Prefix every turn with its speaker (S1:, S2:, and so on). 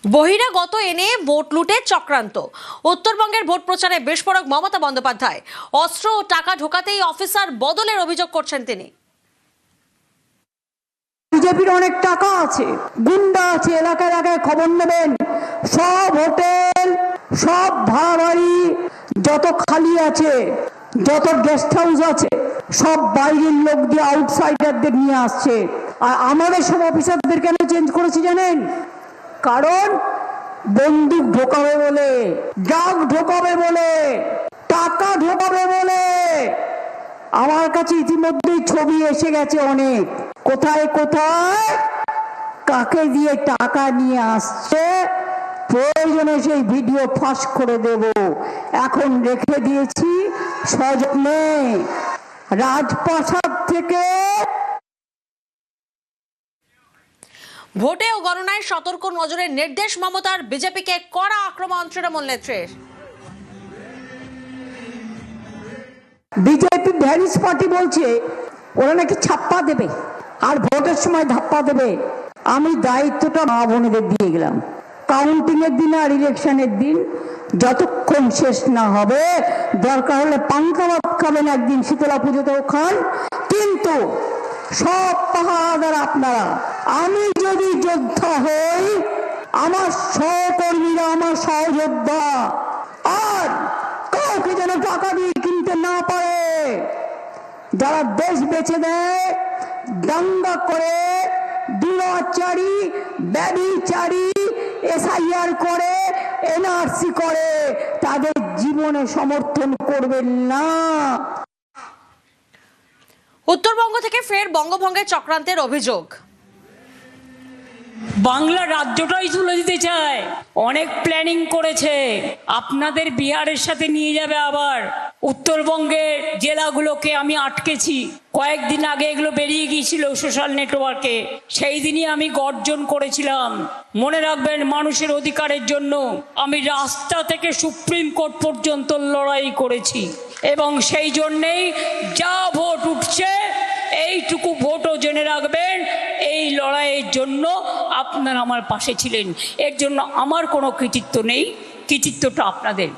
S1: বহিরাগত এনে ভোট লুটের চক্রান্ত। উত্তরবঙ্গের ভোট প্রচারে বিস্ফোরক মমতা বন্দ্যোপাধ্যায়। অস্ত্র ও টাকা ঢোকাতেই অফিসার বদলের অভিযোগ করছেন তিনি।
S2: বিজেপির অনেক টাকা আছে, গুন্ডা আছে, এলাকায় এলাকায় খবর নেবেন। সব হোটেল, সব ভাড়া বাড়ি যত খালি আছে, যত গেস্ট হাউস আছে, সব বাইরের লোক দিয়ে, আউটসাইডারদের নিয়ে আসছে। আর আমাদের সব অফিসারদের কেন চেঞ্জ করেছি জানেন? কারণ বন্দুক ঢোকাবে বলে, ড্রাগ ঢোকাবে বলে, টাকা ঢোকাবে বলে। আমার কাছে ইতিমধ্যেই ছবি এসে গেছে অনেক, কোথায় কোথায় কাকে দিয়ে টাকা নিয়ে আসছে। প্রয়োজনে সেই ভিডিও ফাঁস করে দেব। এখন রেখে দিয়েছি সযত্নে রাজপ্রাসাদ থেকে।
S1: ভোটে ও গণনায় সতর্ক নজরের নির্দেশ মমতার। বিজেপিকে কড়া আক্রমণ তৃণমূল নেত্রীর।
S2: বিজেপি ভ্যারিস পার্টি বলছে ওরা নাকি ছাপ্পা দেবে আর ভোটের সময় ধাপ্পা দেবে। আমি দায়িত্বটা মা বোনেদের দিয়ে গেলাম। কাউন্টিং এর দিন আর ইলেকশনের দিন যতক্ষণ শেষ না হবে, দরকার হলে পাঙ্কা ভাত খাবেন, একদিন শীতলা পুজোতেও খান, কিন্তু সব পাহারাদার আপনারা। আমি যদি যোদ্ধা হই, আমার সহকর্মীরা আমার সহযোদ্ধা, আর কাউকে যেন টাকা দিয়ে কিনতে না পারে। যারা দেশ বেচে দেয়, দাঙ্গা করে, দুরাচারী, ব্যভিচারী, এসআইআর করে, এনআরসি করে, তাদের জীবনে সমর্থন করবেন না।
S1: উত্তরবঙ্গ থেকে ফের বঙ্গভঙ্গের চক্রান্তের অভিযোগ।
S3: বাংলা রাজ্যটাই তুলে দিতে চায়, অনেক প্ল্যানিং করেছে। আপনাদের বিহারের সাথে নিয়ে যাবে। আবার উত্তরবঙ্গের জেলাগুলোকে আমি আটকেছি। কয়েকদিন আগে এগুলো বেরিয়ে গিয়েছিল সোশ্যাল নেটওয়ার্কে, সেই দিনই আমি গর্জন করেছিলাম। মনে রাখবেন, মানুষের অধিকারের জন্য আমি রাস্তা থেকে সুপ্রিম কোর্ট পর্যন্ত লড়াই করেছি, এবং সেই জন্যেই যা ভোট উঠছে, এইটুকু ভোটও জেনে রাখবেন, এই লড়াইয়ের জন্য আপনারা আমার পাশে ছিলেন। এর জন্য আমার কোনো কৃতিত্ব নেই, কৃতিত্বটা আপনাদের।